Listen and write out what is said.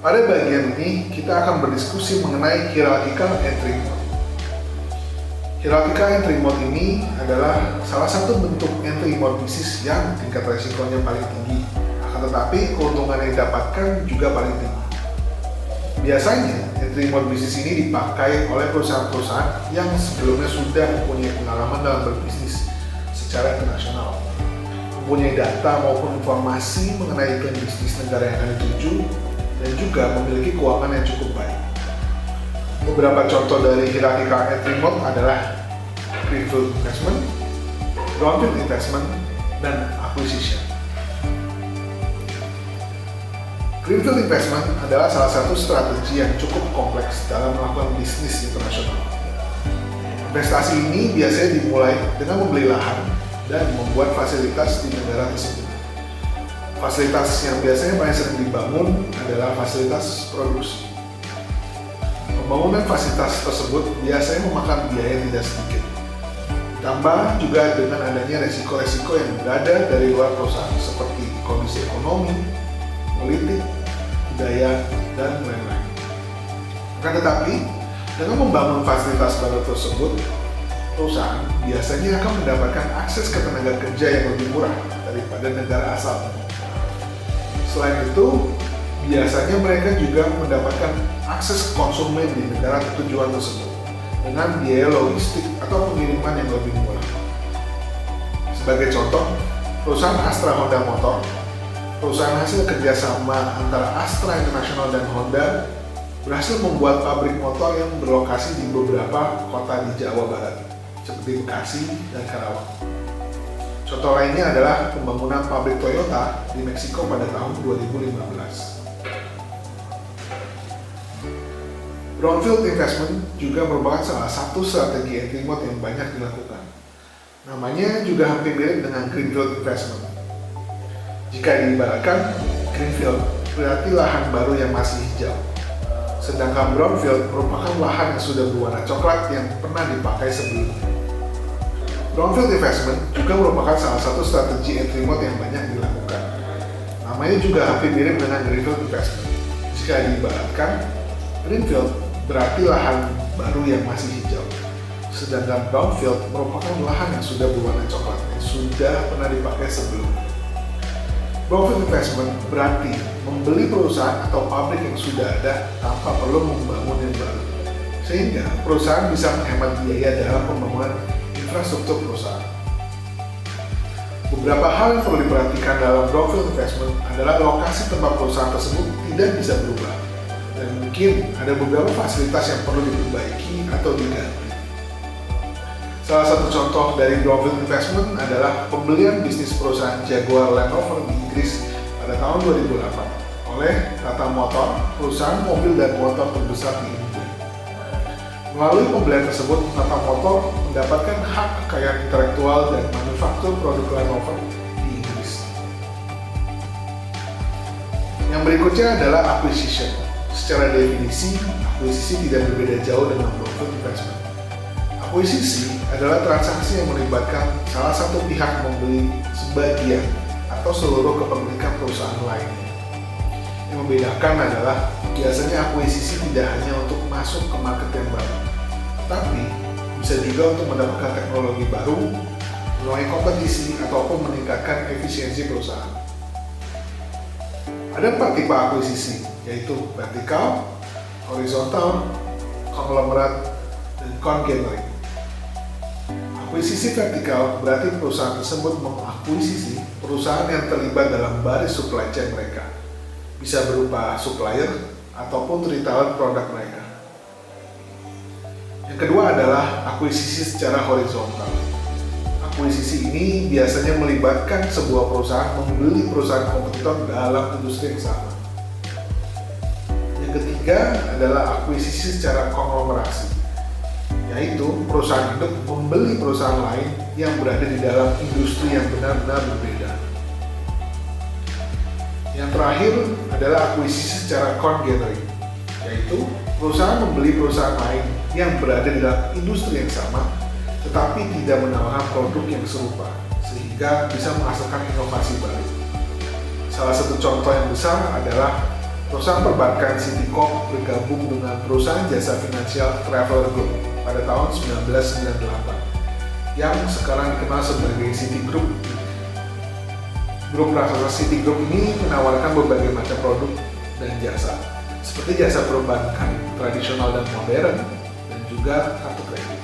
Pada bagian ini, kita akan berdiskusi mengenai hierarchical entry mode. Hierarchical entry mode ini adalah salah satu bentuk entry mode bisnis yang tingkat resikonya paling tinggi, akan tetapi keuntungan yang didapatkan juga paling tinggi. Biasanya, entry mode bisnis ini dipakai oleh perusahaan-perusahaan yang sebelumnya sudah mempunyai pengalaman dalam berbisnis secara internasional, mempunyai data maupun informasi mengenai iklim bisnis negara yang akan dituju, dan juga memiliki keuangan yang cukup baik. Beberapa contoh dari hierarchical entry mode adalah greenfield investment, brownfield investment, dan acquisition. Greenfield investment adalah salah satu strategi yang cukup kompleks dalam melakukan bisnis internasional. Investasi ini biasanya dimulai dengan membeli lahan dan membuat fasilitas di negara tersebut. Fasilitas yang biasanya paling sering dibangun adalah fasilitas produksi. Pembangunan fasilitas tersebut biasanya memakan biaya tidak sedikit. Ditambah juga dengan adanya resiko-resiko yang berada dari luar perusahaan seperti kondisi ekonomi, politik, budaya, dan lain-lain. Akan tetapi, dengan membangun fasilitas baru tersebut, perusahaan biasanya akan mendapatkan akses ke tenaga kerja yang lebih murah daripada negara asal. Selain itu, biasanya mereka juga mendapatkan akses konsumen di negara tujuan tersebut dengan biaya logistik atau pengiriman yang lebih murah. Sebagai contoh, perusahaan Astra Honda Motor, perusahaan hasil kerjasama antara Astra International dan Honda, berhasil membuat pabrik motor yang berlokasi di beberapa kota di Jawa Barat, seperti Bekasi dan Karawang. Contoh lainnya adalah pembangunan pabrik Toyota di Meksiko pada tahun 2015. Brownfield investment juga merupakan salah satu strategi entry mode yang banyak dilakukan. Namanya juga hampir mirip dengan greenfield investment. Jika diibaratkan, greenfield berarti lahan baru yang masih hijau. Sedangkan brownfield merupakan lahan yang sudah berwarna coklat yang pernah dipakai sebelumnya. Brownfield investment juga merupakan salah satu strategi entry mode yang banyak dilakukan. Namanya juga hampir mirip dengan greenfield investment. Jika diibaratkan, greenfield berarti lahan baru yang masih hijau. Sedangkan brownfield merupakan lahan yang sudah berwarna coklat yang sudah pernah dipakai sebelumnya. Brownfield investment berarti membeli perusahaan atau pabrik yang sudah ada tanpa perlu membangun yang baru, sehingga perusahaan bisa menghemat biaya dalam pembangunan infrastruktur perusahaan. Beberapa hal yang perlu diperhatikan dalam brownfield investment adalah lokasi tempat perusahaan tersebut tidak bisa berubah, dan mungkin ada beberapa fasilitas yang perlu diperbaiki atau diganti. Salah satu contoh dari brownfield investment adalah pembelian bisnis perusahaan Jaguar Land Rover di Inggris pada tahun 2008 oleh Tata Motor, perusahaan mobil dan motor terbesar di India. Melalui pembelian tersebut, Tata Motor mendapatkan hak kekayaan intelektual dan manufaktur produk Land Rover di Inggris. Yang berikutnya adalah acquisition. Secara definisi, akuisisi tidak berbeda jauh dengan brownfield investment. Akuisisi adalah transaksi yang melibatkan salah satu pihak membeli sebagian atau seluruh kepemilikan perusahaan lainnya. Yang membedakan adalah biasanya akuisisi tidak hanya untuk masuk ke market yang baru, tetapi bisa juga untuk mendapatkan teknologi baru, menuai kompetisi, ataupun meningkatkan efisiensi perusahaan. Ada 4 tipe akuisisi, yaitu vertikal, horizontal, konglomerat, dan conglomerate. Akuisisi vertikal berarti perusahaan tersebut mengakuisisi perusahaan yang terlibat dalam baris supply chain mereka, bisa berupa supplier ataupun retailer produk mereka. Yang kedua adalah akuisisi secara horizontal. Akuisisi ini biasanya melibatkan sebuah perusahaan membeli perusahaan kompetitor dalam industri yang sama. Yang ketiga adalah akuisisi secara konglomerasi, yaitu perusahaan induk membeli perusahaan lain yang berada di dalam industri yang benar-benar berbeda. Yang terakhir adalah akuisisi secara conglomerate, yaitu perusahaan membeli perusahaan lain yang berada di dalam industri yang sama tetapi tidak menawarkan produk yang serupa sehingga bisa menghasilkan inovasi baru. Salah satu contoh yang besar adalah Perusahaan perbankan Citicorp bergabung dengan perusahaan jasa finansial Traveler Group pada tahun 1998 yang sekarang dikenal sebagai Citigroup. Grup raksasa Citigroup ini menawarkan berbagai macam produk dan jasa seperti jasa perbankan tradisional dan modern dan juga kartu kredit.